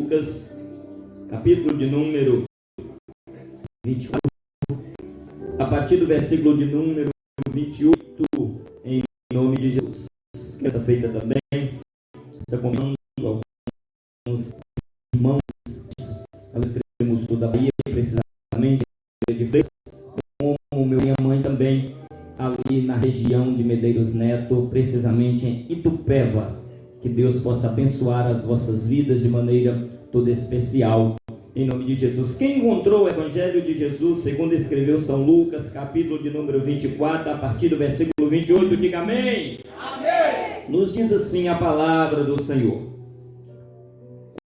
Lucas, capítulo de número 24, a partir do versículo de número 28, em nome de Jesus. Essa feita também, está comentando alguns irmãos ao extremo sul da Bahia, precisamente de Freitas, como minha mãe também, ali na região de Medeiros Neto, precisamente em Itupeva. Que Deus possa abençoar as vossas vidas de maneira toda especial, em nome de Jesus. Quem encontrou o Evangelho de Jesus, segundo escreveu São Lucas, capítulo de número 24, a partir do versículo 28, diga amém. Amém. Nos diz assim a palavra do Senhor: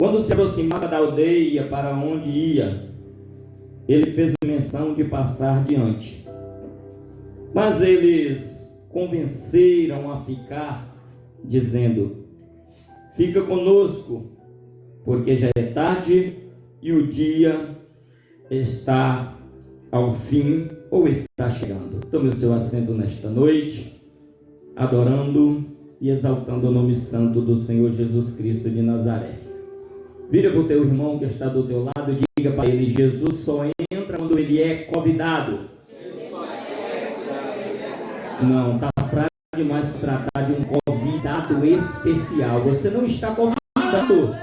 quando se aproximava da aldeia para onde ia, ele fez menção de passar diante, mas eles convenceram a ficar, dizendo: fica conosco, porque já é tarde e o dia está ao fim, ou está chegando. Tome o seu assento nesta noite, adorando e exaltando o nome santo do Senhor Jesus Cristo de Nazaré. Vira para o teu irmão que está do teu lado e diga para ele: Jesus só entra quando ele é convidado. Não, está fraco demais para tratar de um convidado especial. Você não está convidado.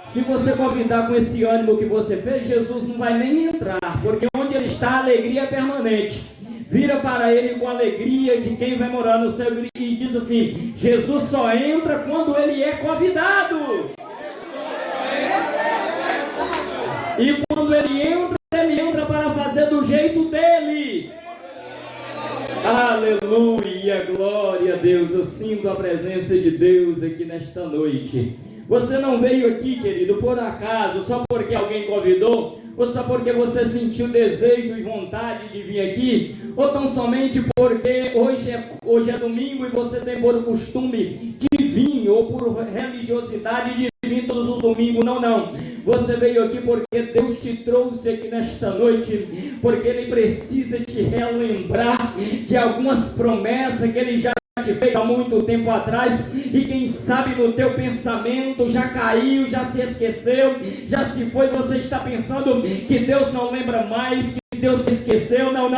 Se você convidar com esse ânimo que você fez, Jesus não vai nem entrar, porque onde ele está, a alegria é permanente. Vira para ele com a alegria de quem vai morar no céu e diz assim: Jesus só entra quando ele é convidado. E quando ele entra para fazer do jeito dele. Aleluia, glória a Deus. Eu sinto a presença de Deus aqui nesta noite. Você não veio aqui, querido, por acaso, só porque alguém convidou, ou só porque você sentiu desejo e vontade de vir aqui, ou tão somente porque hoje é domingo e você tem por costume de vir, ou por religiosidade de vir todos os domingos. Não. Você veio aqui porque Deus te trouxe aqui nesta noite, porque Ele precisa te relembrar de algumas promessas que Ele já te fez há muito tempo atrás, e quem sabe no teu pensamento já caiu, já se esqueceu, já se foi. Você está pensando que Deus não lembra mais, que Deus se esqueceu. Não,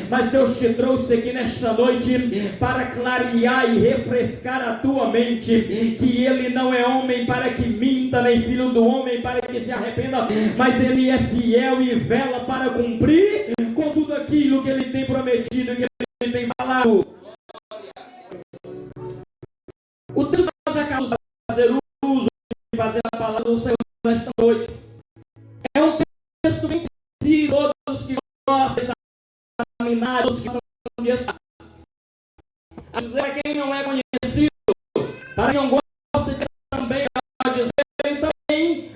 mas Deus te trouxe aqui nesta noite para clarear e refrescar a tua mente, que Ele não é homem para que minta, nem filho do homem para que se arrependa, mas Ele é fiel e vela para cumprir com tudo aquilo que Ele tem prometido, que Ele tem falado. O texto que nós acabamos de fazer uso de fazer a palavra do Senhor nesta noite é um texto bem conhecido, todos que gostam de examinar, todos que gostam de estudar. A dizer, para quem não é conhecido, para quem não gosta de também, a dizer, também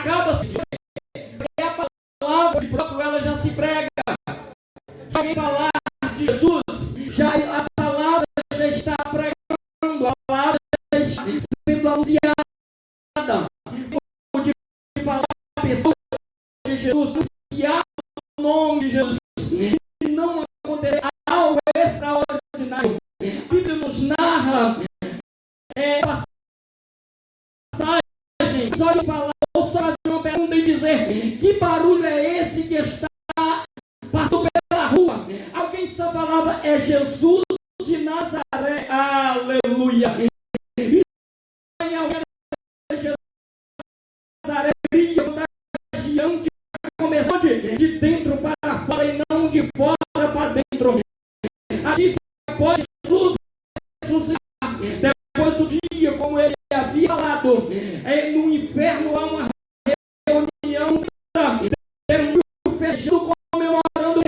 acaba-se, porque a palavra de próprio ela já se prega. Se alguém falar de Jesus, já a palavra já está pregando. A palavra está sendo anunciada. Pode falar a pessoa de Jesus, anunciar o nome de Jesus, e não acontecer algo extraordinário. A Bíblia nos narra passagem, só de falar, ou só fazer uma pergunta e dizer: que barulho é esse que está passando pela rua? Alguém só falava: é Jesus de Nazaré. Aleluia. E em alguém de Nazaré, contagiante, começou de dentro para fora e não de fora para dentro. A disse após Jesus ressuscitar, depois do dia, como ele havia falado, no inferno há uma reunião, fechando, comemorando.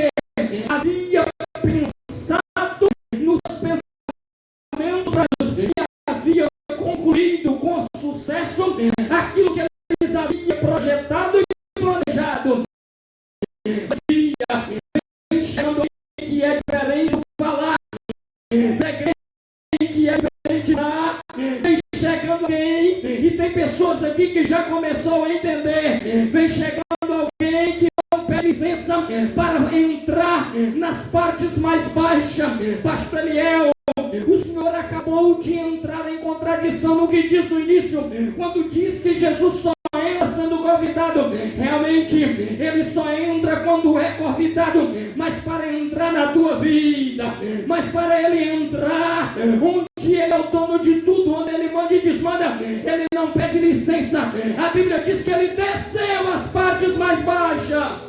Havia pensado nos pensamentos e havia concluído com sucesso aquilo que eles haviam projetado e planejado. Dia vem chegando alguém que é diferente de falar, que é diferente de dar, vem chegando alguém, e tem pessoas aqui que já começou a entender, vem chegando alguém que não pede licença para entrar nas partes mais baixas. Pastor Eliel, o Senhor acabou de entrar em contradição no que diz no início, quando diz que Jesus só entra sendo convidado. Realmente ele só entra quando é convidado, mas para entrar na tua vida, mas para ele entrar onde ele é o dono de tudo, onde ele manda e desmanda, ele não pede licença. A Bíblia diz que ele desceu às partes mais baixas.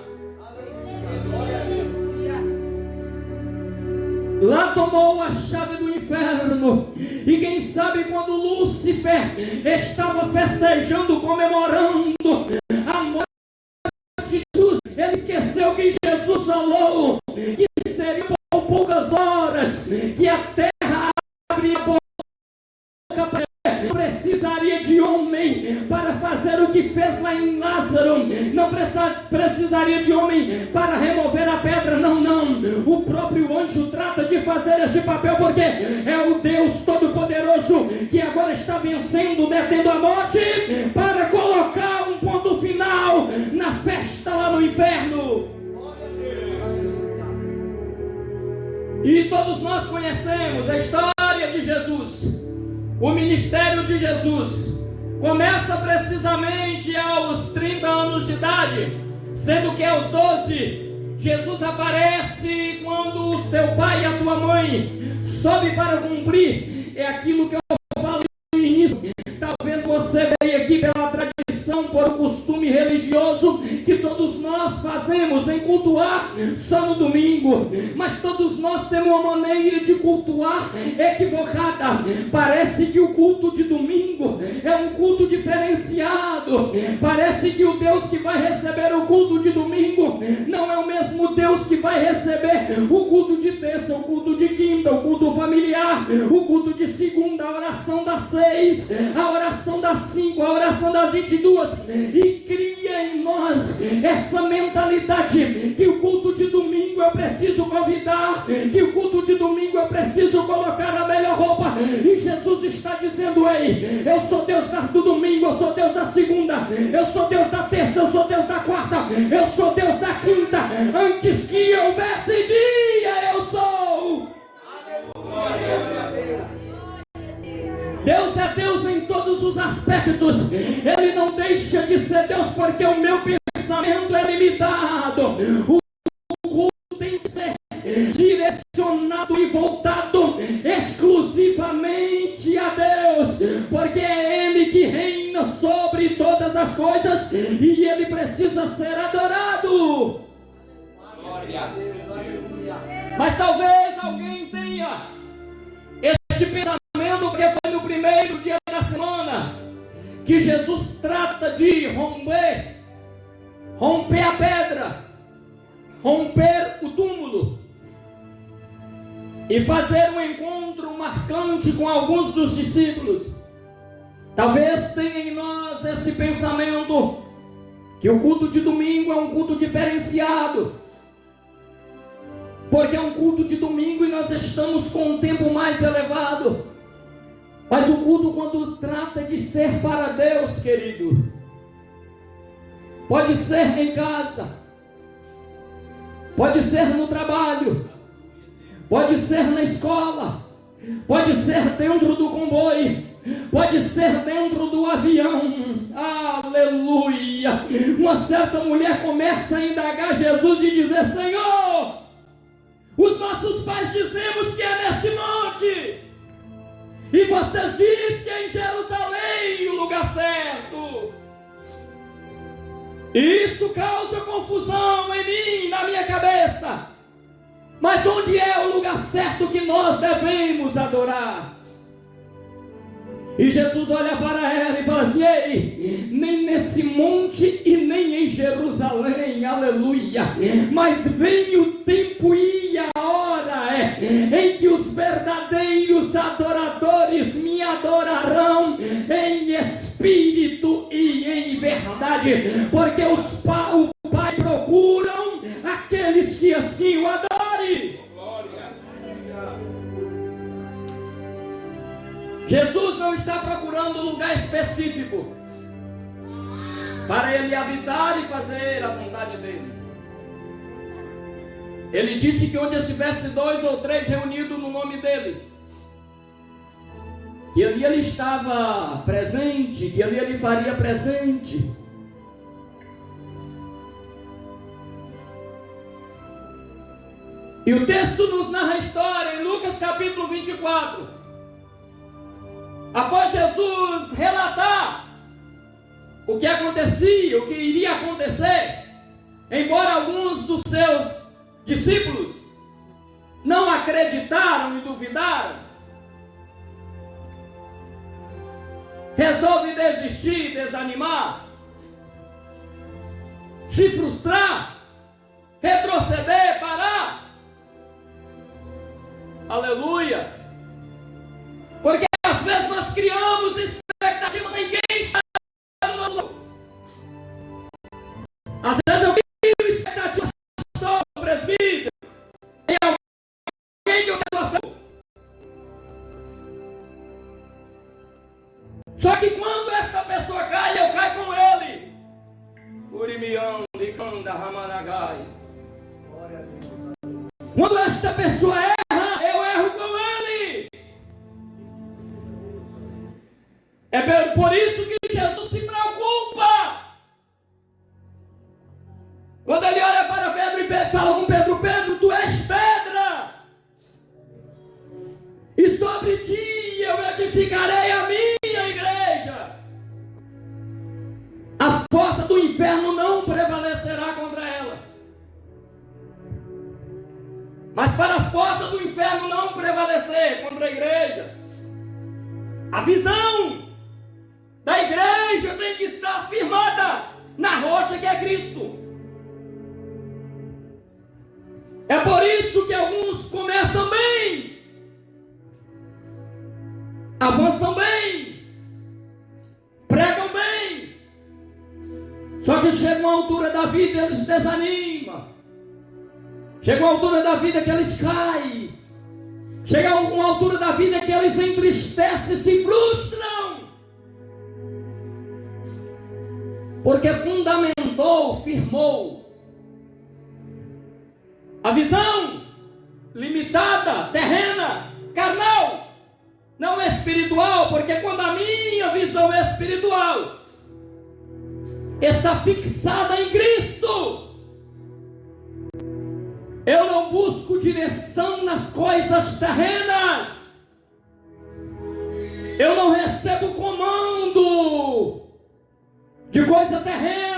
Lá tomou a chave do inferno. E quem sabe quando Lúcifer estava festejando, comemorando a morte de Jesus, ele esqueceu que Jesus falou que seria por poucas horas que a terra abriria a boca. Precisaria de homem para fazer o que fez lá em Lázaro. Não precisaria de homem para remover a pedra. Não. O próprio anjo trata de fazer este papel, porque é o Deus Todo-Poderoso que agora está vencendo, detendo a morte, para colocar um ponto final na festa lá no inferno. E todos nós conhecemos a história de Jesus. O ministério de Jesus começa precisamente aos 30 anos de idade, sendo que aos 12, Jesus aparece quando o teu pai e a tua mãe sobe para cumprir. É aquilo que eu falo no início. Talvez você veio aqui pela tradição, por costume religioso que todos nós fazemos em cultuar só no domingo, mas todos nós temos uma maneira de cultuar equivocada. Parece que o culto de domingo é um culto diferenciado. Parece que o Deus que vai receber o culto de domingo não é o mesmo Deus que vai receber o culto de terça, o culto de quinta, o culto familiar, o culto de segunda, a oração das 6, a oração das 5, a oração das 22, e cria em nós essa mentalidade que o culto de domingo eu preciso convidar, que o culto de domingo eu preciso colocar a melhor roupa. E Jesus está dizendo: ei, eu sou Deus do domingo, eu sou Deus da segunda, eu sou Deus da terça, eu sou Deus da quarta, eu sou Deus da quinta. Antes que houvesse dia, eu sou. Deus é Deus em todos os aspectos. Ele não deixa de ser Deus porque o meu pensamento é limitado. O culto tem que ser direcionado e voltado exclusivamente a Deus, porque é Ele que reina sobre todas as coisas e Ele precisa ser adorado. Mas talvez alguém tenha este pensamento, porque foi no primeiro dia da semana que Jesus trata de romper a pedra, romper o túmulo e fazer um encontro marcante com alguns dos discípulos. Talvez tenha em nós esse pensamento que o culto de domingo é um culto diferenciado, porque é um culto de domingo e nós estamos com um tempo mais elevado. Mas o culto, quando trata de ser para Deus, querido, pode ser em casa, pode ser no trabalho, pode ser na escola, pode ser dentro do comboio, pode ser dentro do avião. Aleluia! Uma certa mulher começa a indagar Jesus e dizer: Senhor, os nossos pais dizemos que é neste monte, e vocês dizem que é em Jerusalém o lugar certo. Isso causa confusão em mim, na minha cabeça. Mas onde é o lugar certo que nós devemos adorar? E Jesus olha para ela e fala assim: ei, nem nesse monte e nem em Jerusalém, aleluia, mas vem o tempo e a hora em que os verdadeiros adoradores me adorarão em espírito e em verdade, porque o Pai procuram aqueles que assim o adorem. Jesus não está procurando um lugar específico para ele habitar e fazer a vontade dele. Ele disse que onde estivesse 2 ou 3 reunidos no nome dele, que ali ele estava presente, que ali ele faria presente. E o texto nos narra a história em Lucas capítulo 24. Após Jesus relatar o que acontecia, o que iria acontecer, embora alguns dos seus discípulos não acreditaram e duvidaram, resolve desistir, desanimar, se frustrar, retroceder, parar. Aleluia! Porque às vezes nós criamos expectativas em quem está no nosso lado. Às vezes eu crio expectativas no pastor, no presbítero, em alguém que eu quero a fé. Só que quando esta pessoa cai, eu caio com ele. Urimião, Licanda, Ramanagai. Quando esta pessoa erra, eu erro com ele. É por isso que Jesus se preocupa. Quando ele olha para Pedro e fala com Pedro: Pedro, tu és pedra, e sobre ti eu edificarei a minha igreja. As portas do inferno não prevalecerá contra ela. Mas para as portas do inferno não prevalecer contra a igreja, a visão da igreja tem que estar firmada na rocha que é Cristo. É por isso que alguns começam bem, avançam bem, pregam bem, só que chega uma altura da vida eles desanimam, chega uma altura da vida que eles caem, chega uma altura da vida que eles entristecem e se frustram, porque fundamentou, firmou a visão limitada, terrena, carnal, não espiritual, porque quando a minha visão espiritual está fixada em Cristo, eu não busco direção nas coisas terrenas, eu não recebo comando de coisa terrena.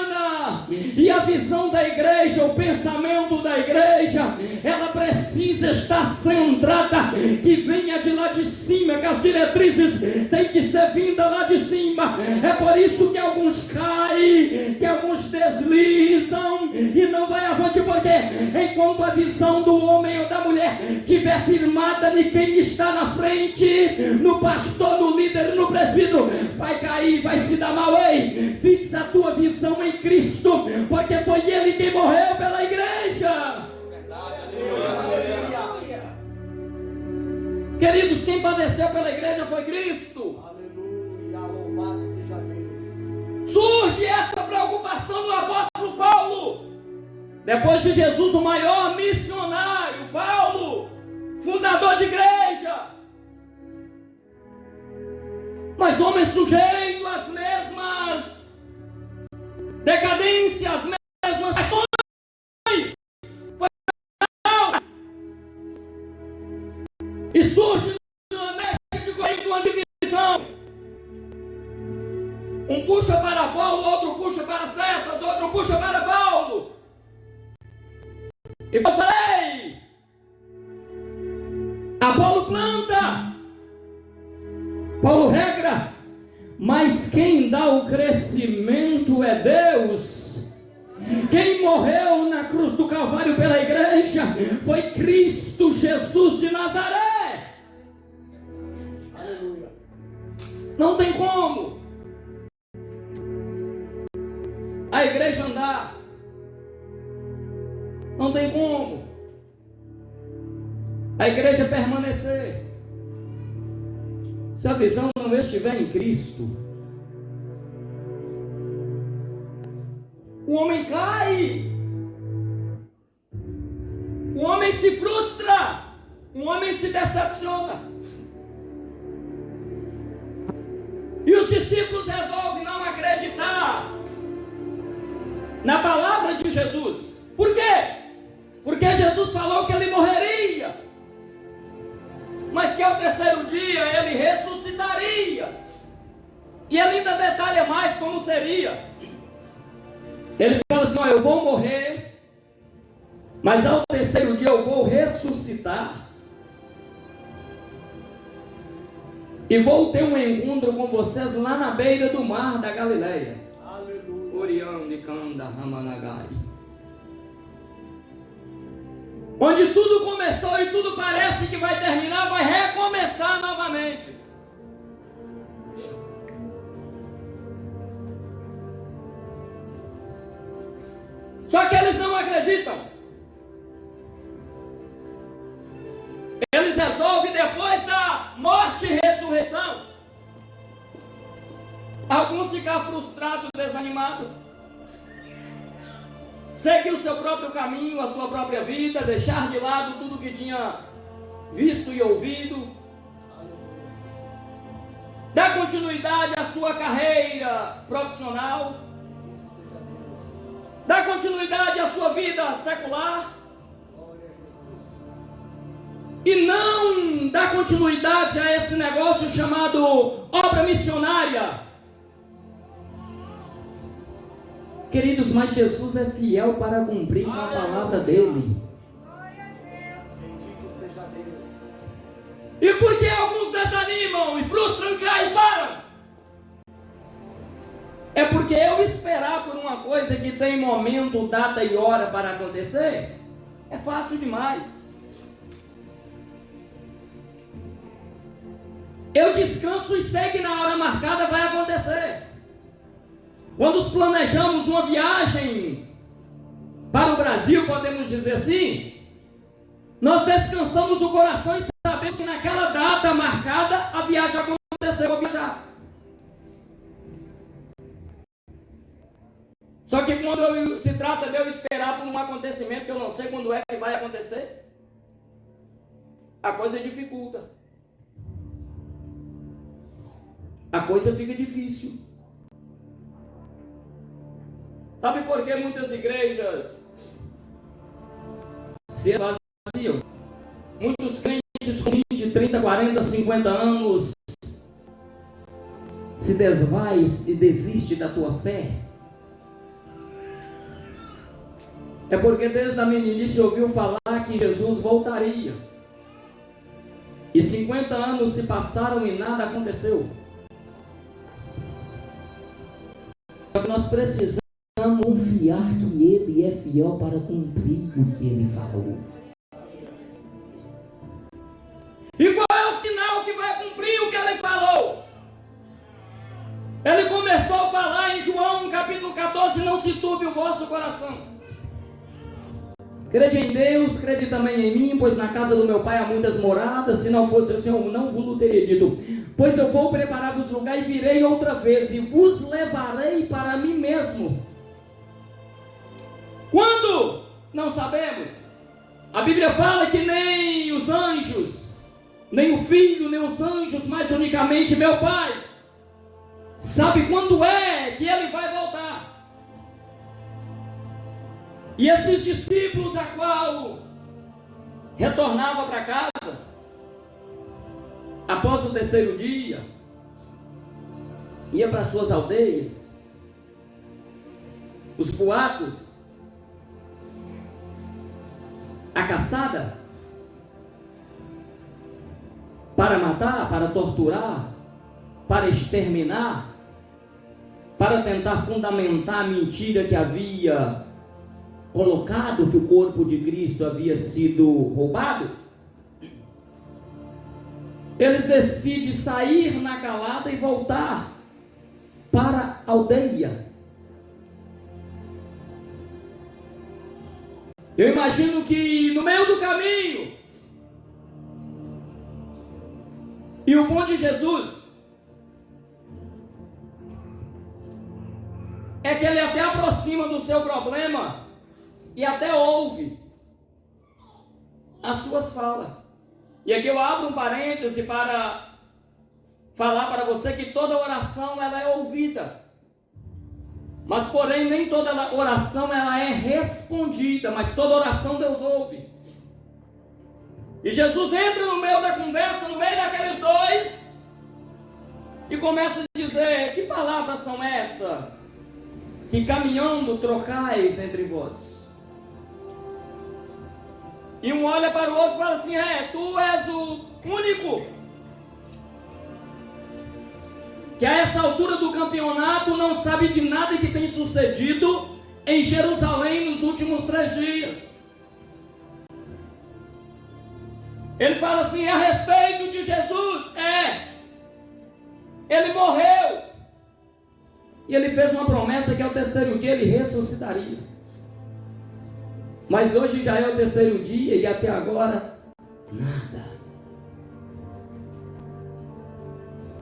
E a visão da igreja, o pensamento da igreja, ela precisa estar centrada, que venha de lá de cima, que as diretrizes têm que ser vindas lá de cima. É por isso que alguns caem, que alguns deslizam e não vai avante, porque enquanto a visão do homem ou da mulher estiver firmada de quem está na frente, no pastor, no líder, no presbítero, vai cair, vai se dar mal. Ei, fixa a tua visão em Cristo, porque foi Ele quem morreu pela igreja. Queridos, quem padeceu pela igreja foi Cristo. Aleluia, louvado seja Deus. Surge essa preocupação do apóstolo Paulo. Depois de Jesus, o maior missionário, Paulo, fundador de igreja. Mas homem sujeito às mesmas decadências, as mesmas ações. E surge neste de uma divisão. Um puxa para Paulo, outro puxa para Cefas, outro puxa para Paulo. E eu falei: Apolo planta, Paulo regra, mas quem dá o crescimento é Deus. Quem morreu na cruz do Calvário pela igreja foi Cristo Jesus de Nazaré. Aleluia. Não tem como a igreja andar, não tem como a igreja permanecer se a visão não estiver em Cristo. O homem cai, o homem se frustra, o homem se decepciona. discípulos resolvem não acreditar na palavra de Jesus. Por quê? Porque Jesus falou que ele morreria, mas que ao terceiro dia ele ressuscitaria. E ele ainda detalha mais como seria. Ele fala assim: ó, eu vou morrer, mas ao terceiro dia eu vou ressuscitar. E vou ter um encontro com vocês lá na beira do mar da Galileia. Aleluia. Orião de Kanda Ramanagai. Onde tudo começou e tudo parece que vai terminar, vai recomeçar novamente. Só que eles não acreditam. Eles resolvem, depois da morte e ressurreição, alguns ficar frustrados, desanimados, seguir o seu próprio caminho, a sua própria vida, deixar de lado tudo que tinha visto e ouvido, dar continuidade à sua carreira profissional, dar continuidade à sua vida secular, e não dar continuidade a esse negócio chamado obra missionária. Queridos, mas Jesus é fiel para cumprir com a palavra dele. Bendito seja Deus. E por que alguns desanimam e frustram, caem e param? É porque eu esperar por uma coisa que tem momento, data e hora para acontecer, é fácil demais. Eu descanso e sei que na hora marcada vai acontecer. Quando planejamos uma viagem para o Brasil, podemos dizer assim, nós descansamos o coração e sabemos que naquela data marcada a viagem aconteceu, vou viajar. Só que quando se trata de eu esperar por um acontecimento que eu não sei quando é que vai acontecer, a coisa dificulta. A coisa fica difícil. Sabe por que muitas igrejas se esvaziam? Muitos crentes com 20, 30, 40, 50 anos se desvai e desiste da tua fé. É porque desde a meninice ouviu falar que Jesus voltaria. E 50 anos se passaram e nada aconteceu. Nós precisamos confiar que Ele é fiel para cumprir o que Ele falou. E qual é o sinal que vai cumprir o que Ele falou? Ele começou a falar em João capítulo 14, não se turbe o vosso coração. Crede em Deus, crede também em mim, pois na casa do meu pai há muitas moradas, se não fosse assim eu não vos teria dito. Pois eu vou preparar-vos lugar e virei outra vez, e vos levarei para mim mesmo. Quando? Não sabemos. A Bíblia fala que nem os anjos, nem o Filho, nem os anjos, mas unicamente meu Pai, sabe quando é que Ele vai voltar. E esses discípulos a qual retornava para casa, após o terceiro dia, ia para suas aldeias, os boatos, a caçada, para matar, para torturar, para exterminar, para tentar fundamentar a mentira que havia colocado que o corpo de Cristo havia sido roubado. Eles decidem sair na calada e voltar para a aldeia. Eu imagino que no meio do caminho, e o bom de Jesus é que ele até aproxima do seu problema e até ouve as suas falas. E aqui eu abro um parêntese para falar para você que toda oração ela é ouvida. Mas porém nem toda oração ela é respondida, mas toda oração Deus ouve. E Jesus entra no meio da conversa, no meio daqueles dois, e começa a dizer: que palavras são essas que caminhando trocais entre vós? E um olha para o outro e fala assim: tu és o único que a essa altura do campeonato não sabe de nada que tem sucedido em Jerusalém nos últimos 3 dias. Ele fala assim a respeito de Jesus: ele morreu, e ele fez uma promessa que ao 3º dia ele ressuscitaria. Mas hoje já é o 3º dia e até agora nada.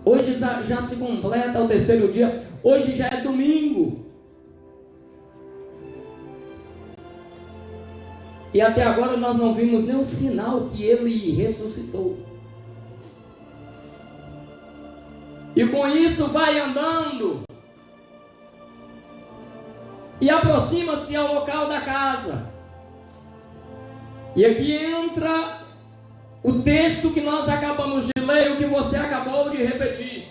Hoje já se completa o 3º dia. Hoje já é domingo. E até agora nós não vimos nenhum sinal que ele ressuscitou. E com isso vai andando e aproxima-se ao local da casa. E aqui entra o texto que nós acabamos de ler, o que você acabou de repetir.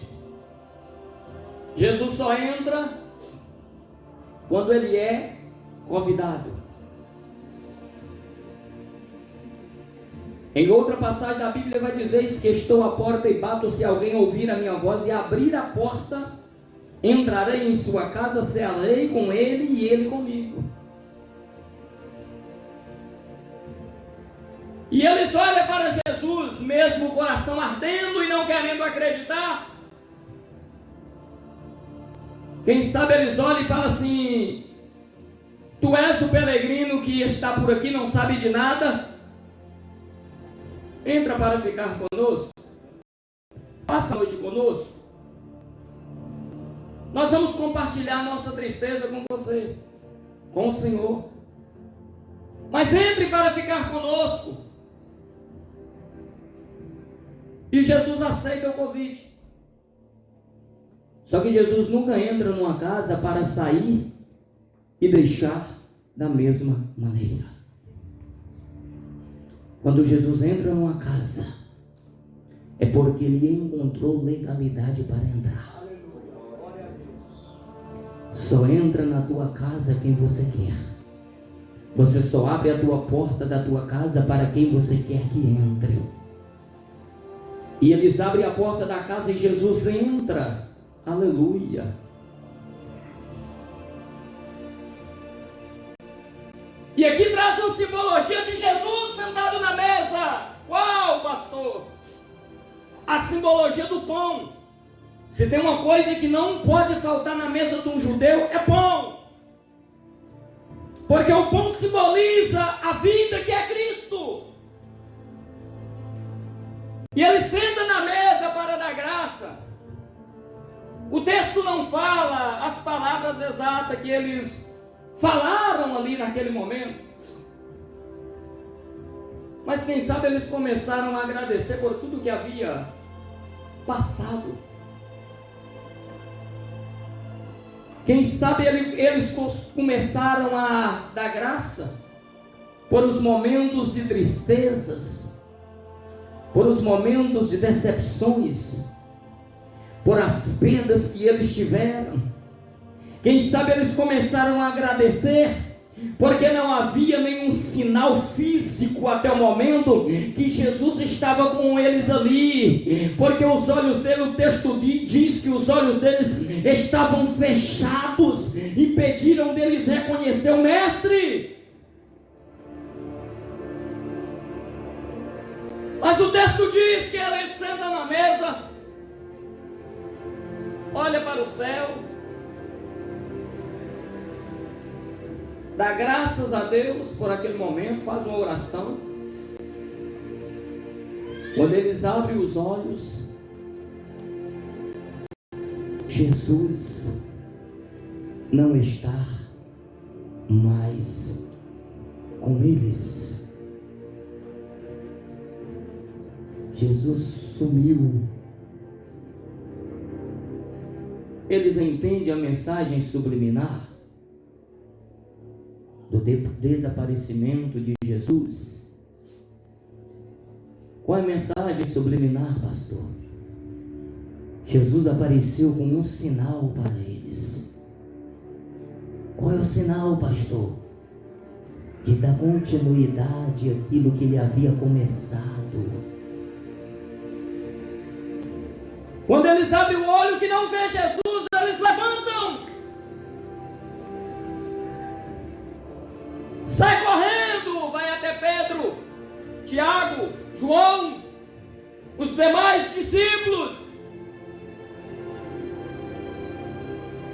Jesus só entra quando ele é convidado. Em outra passagem da Bíblia vai dizer: que estou à porta e bato, se alguém ouvir a minha voz e abrir a porta, entrarei em sua casa, cearei com ele e ele comigo. E eles olham para Jesus, mesmo o coração ardendo e não querendo acreditar. Quem sabe eles olham e falam assim: tu és o peregrino que está por aqui, não sabe de nada, entra para ficar conosco, passa a noite conosco, nós vamos compartilhar nossa tristeza com você, com o Senhor, mas entre para ficar conosco. E Jesus aceita o convite. Só que Jesus nunca entra numa casa para sair e deixar da mesma maneira. Quando Jesus entra numa casa, é porque ele encontrou legalidade para entrar. Só entra na tua casa quem você quer. Você só abre a tua porta da tua casa para quem você quer que entre. E eles abrem a porta da casa e Jesus entra. Aleluia. E aqui traz uma simbologia de Jesus sentado na mesa. Qual, pastor? A simbologia do pão. Se tem uma coisa que não pode faltar na mesa de um judeu, é pão. Porque o pão simboliza a vida que é Cristo. E ele senta na mesa para dar graça. O texto não fala as palavras exatas que eles falaram ali naquele momento. Mas quem sabe eles começaram a agradecer por tudo que havia passado. Quem sabe eles começaram a dar graça por os momentos de tristezas, por os momentos de decepções, por as perdas que eles tiveram. Quem sabe eles começaram a agradecer, porque não havia nenhum sinal físico até o momento que Jesus estava com eles ali, porque os olhos dele, o texto diz que os olhos deles estavam fechados, impediram deles reconhecer o Mestre. Mas o texto diz que ele senta na mesa, olha para o céu, dá graças a Deus por aquele momento, faz uma oração. Quando eles abrem os olhos, Jesus não está mais com eles. Jesus sumiu. eles entendem a mensagem subliminar do desaparecimento de Jesus. Qual é a mensagem subliminar, pastor? Jesus apareceu com um sinal para eles. Qual é o sinal, pastor? De dar continuidade àquilo que ele havia começado. Quando eles abrem o olho que não vê Jesus, eles levantam. Sai correndo, vai até Pedro, Tiago, João, os demais discípulos.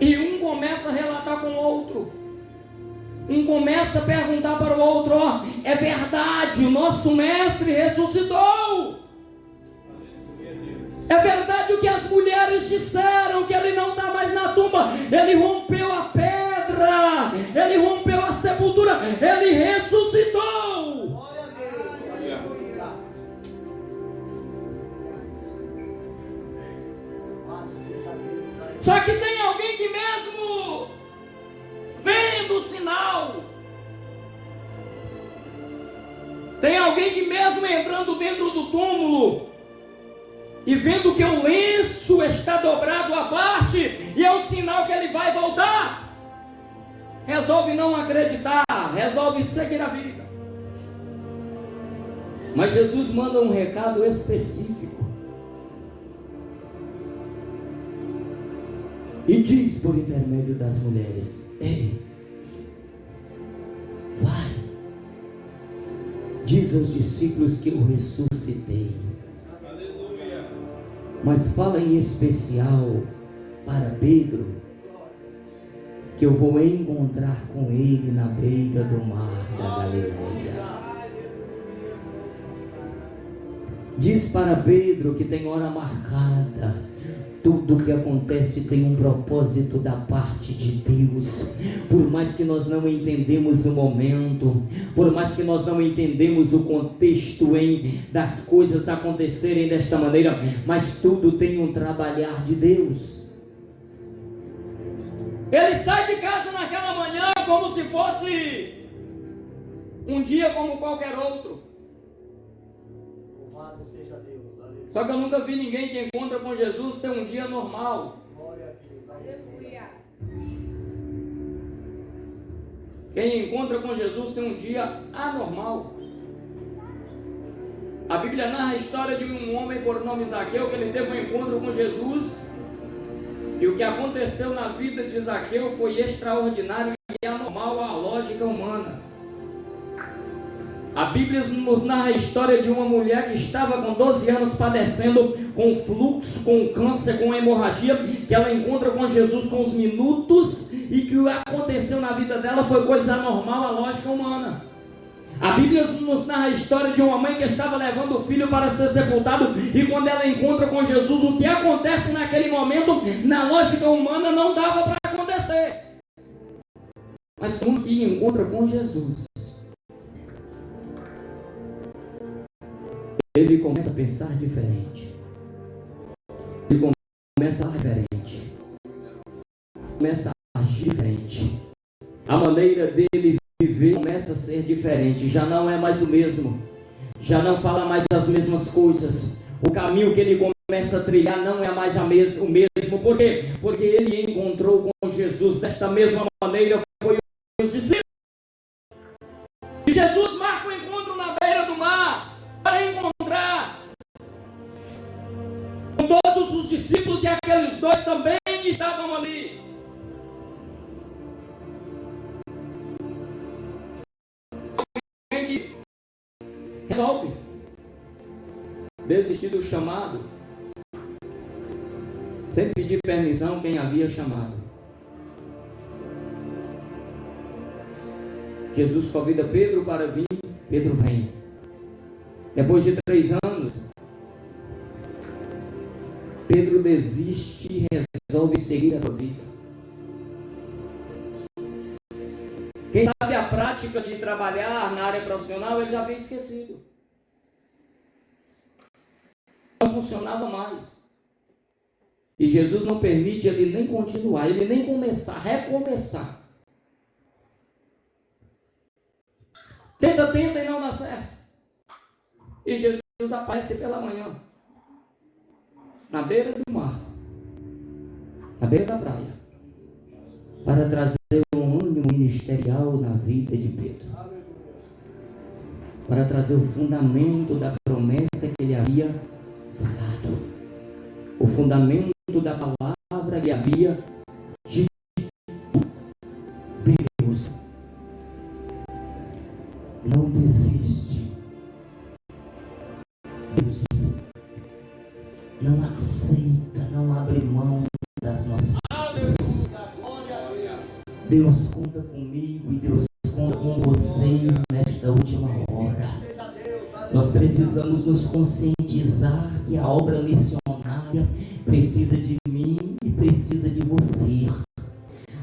E um começa a relatar com o outro. Um começa a perguntar para o outro: ó, é verdade, o nosso mestre ressuscitou. É verdade o que as mulheres disseram, que ele não está mais na tumba. Ele rompeu a pedra, ele rompeu a sepultura, ele ressuscitou. Glória a Deus. Só que tem alguém que mesmo vendo o sinal, tem alguém que mesmo entrando dentro do túmulo e vendo que o lenço está dobrado à parte e é um sinal que ele vai voltar, resolve não acreditar, resolve seguir a vida. Mas Jesus manda um recado específico e diz por intermédio das mulheres: ei, vai, diz aos discípulos que eu ressuscitei. Aleluia. Mas fala em especial para Pedro que eu vou encontrar com ele na beira do mar da Galileia. Diz para Pedro que tem hora marcada. Tudo que acontece tem um propósito da parte de Deus. Por mais que nós não entendemos o momento, por mais que nós não entendemos o contexto das coisas acontecerem desta maneira, mas tudo tem um trabalhar de Deus. Ele sai de casa naquela manhã como se fosse um dia como qualquer outro. Louvado seja Deus. Aleluia. Só que eu nunca vi ninguém que encontra com Jesus ter um dia normal. Glória a Deus. Aleluia. Quem encontra com Jesus tem um dia anormal. A Bíblia narra a história de um homem por nome Zaqueu, que ele teve um encontro com Jesus. E o que aconteceu na vida de Zaqueu foi extraordinário e anormal à lógica humana. A Bíblia nos narra a história de uma mulher que estava com 12 anos padecendo com fluxo, com câncer, com hemorragia, que ela encontra com Jesus com os minutos, e que o que aconteceu na vida dela foi coisa anormal à lógica humana. A Bíblia nos narra a história de uma mãe que estava levando o filho para ser sepultado, e quando ela encontra com Jesus, o que acontece naquele momento, na lógica humana, não dava para acontecer. Mas todo mundo que encontra com Jesus, ele começa a pensar diferente. Ele começa a agir diferente. Começa a agir diferente. A maneira dele viver começa a ser diferente. Já não é mais o mesmo. Já não fala mais as mesmas coisas. O caminho que ele começa a trilhar não é mais o mesmo. Por quê? Porque ele encontrou com Jesus. Desta mesma maneira foi os discípulos. E Jesus marca o encontro na beira do mar para encontrar com todos os discípulos, e aqueles dois também estavam ali. Alguém que resolve desistir do chamado sem pedir permissão quem havia chamado. Jesus convida Pedro para vir, Pedro vem. Depois de 3 anos, Pedro desiste e resolve seguir a sua vida. Quem sabe a prática de trabalhar na área profissional, ele já havia esquecido. Não funcionava mais. E Jesus não permite ele nem continuar, ele nem começar, recomeçar. Tenta e não dá certo. E Jesus aparece pela manhã, na beira do mar, na beira da praia, para trazer um ânimo ministerial na vida de Pedro, para trazer o fundamento da promessa que ele havia falado, o fundamento da palavra que havia dito. Deus não desiste. Deus não aceita, não abre mão das nossas vidas. Deus conta comigo e Deus conta com você nesta última hora. Nós precisamos nos conscientizar que a obra missionária precisa de mim e precisa de você.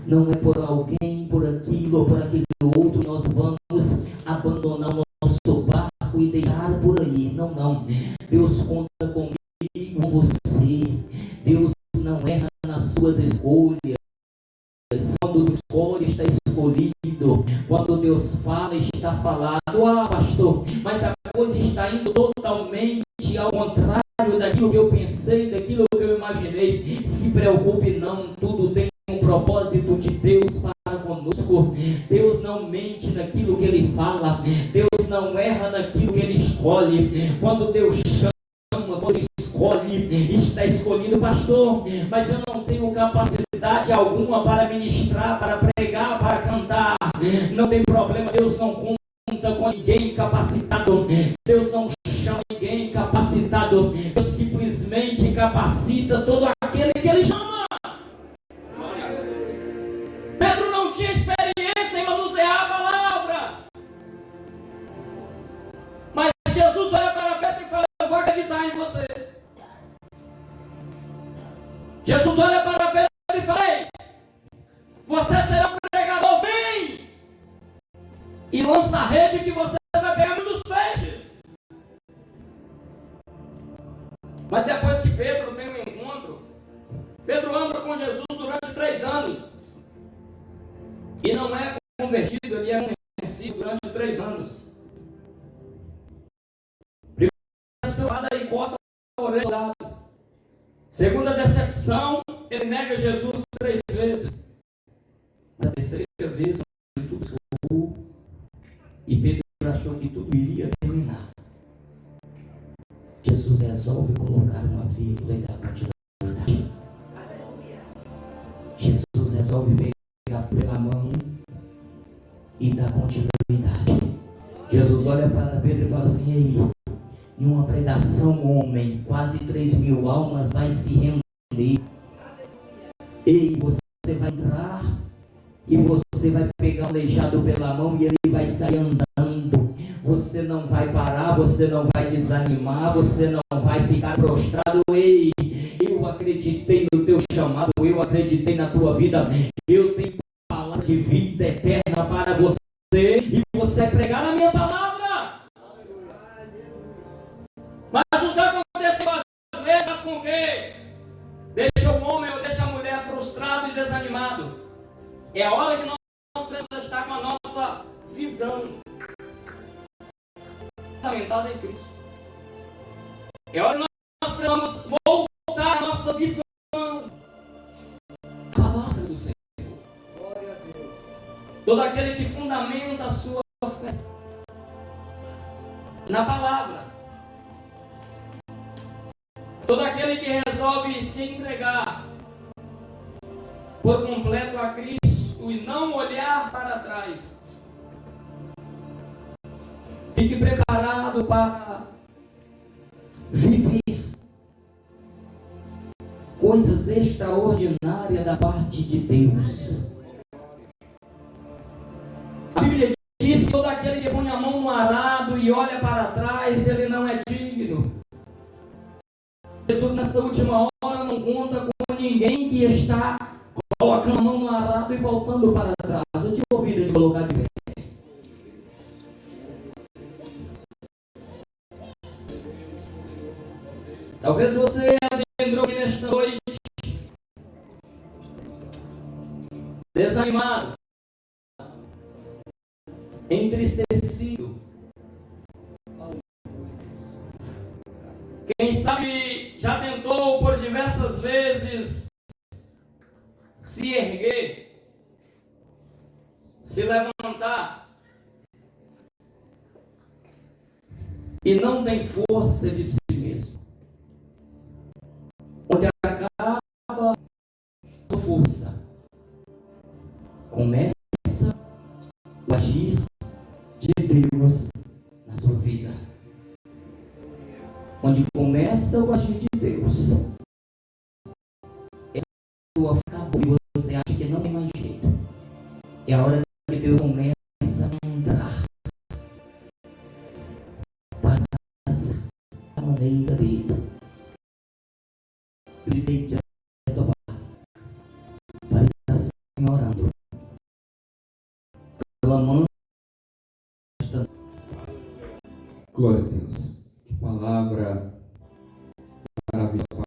Não é por alguém, por aquilo ou por aquele outro nós vamos abandonar o nosso barco e deixar por aí. Não. Deus conta comigo, com você. Deus não erra nas suas escolhas. Quando escolhe, está escolhido. Quando Deus fala, está falado. Pastor, mas a coisa está indo totalmente ao contrário daquilo que eu pensei, daquilo que eu imaginei. Se preocupe não, tudo tem um propósito de Deus para conosco. Deus não mente naquilo que Ele fala. Deus não erra naquilo que Ele escolhe. Quando Deus chama, Deus escolhe, está escolhido. Pastor, mas eu não tenho capacidade alguma para ministrar, para pregar, para cantar. Não tem problema, Deus não conta com ninguém capacitado. Deus não chama ninguém capacitado. Deus simplesmente capacita todo aquele que Ele chama. Pedro não tinha experiência em manusear a palavra, mas Jesus olha para Pedro e fala: eu vou acreditar em você. Jesus olha para Pedro e fala: ei, você será um pregador, vem e lança a rede que você vai pegar muitos peixes. Mas depois que Pedro tem um encontro, Pedro anda com Jesus durante 3 anos e não é convertido, ele é convencido durante 3 anos. Primeira decepção, daí corta a orelha do lado. Segunda decepção, ele nega Jesus 3 vezes. Na terceira vez, tudo soou e Pedro achou que tudo iria terminar. Jesus resolve colocar uma vírgula e dar continuidade. Jesus resolve pegar pela mão e dar continuidade. Jesus olha para Pedro e fala assim: ei, em uma pregação, homem, quase 3.000 almas vai se render. Ei, você vai entrar e você vai pegar um aleijado pela mão e ele vai sair andando. Você não vai parar, você não vai desanimar, você não vai ficar prostrado. Ei, eu acreditei no teu chamado, eu acreditei na tua vida, eu tenho palavra de vida eterna para você e você vai pregar a minha palavra. Mas os acontecimentos às vezes faz com que deixa o homem ou deixa a mulher frustrado e desanimado. É a hora que nós precisamos estar com a nossa visão fundamentada em Cristo. É a hora que nós precisamos voltar a nossa visão. A palavra do Senhor. Glória a Deus. Todo aquele que fundamenta a sua fé na palavra. Todo aquele que resolve se entregar por completo a Cristo e não olhar para trás. Fique preparado para viver coisas extraordinárias da parte de Deus. A Bíblia diz que todo aquele que põe a mão no arado e olha para trás, ele não é digno. Jesus nesta última hora não conta com ninguém que está colocando a mão no arado e voltando para trás. Eu te convido a colocar de pé. Talvez você adentrou aqui nesta noite entristecido. Quem sabe já tentou por diversas vezes se erguer, se levantar, e não tem força de si mesmo. Onde acaba a força, começa o agir de Deus na sua vida. Onde começa o agir de Deus, é a sua acabou e você acha que não tem mais jeito. É a hora que Deus começa a entrar para a maneira dele. Eu lhe dei direto ao bar para estar assim orando, clamando. Glória a Deus. Que palavra maravilhosa.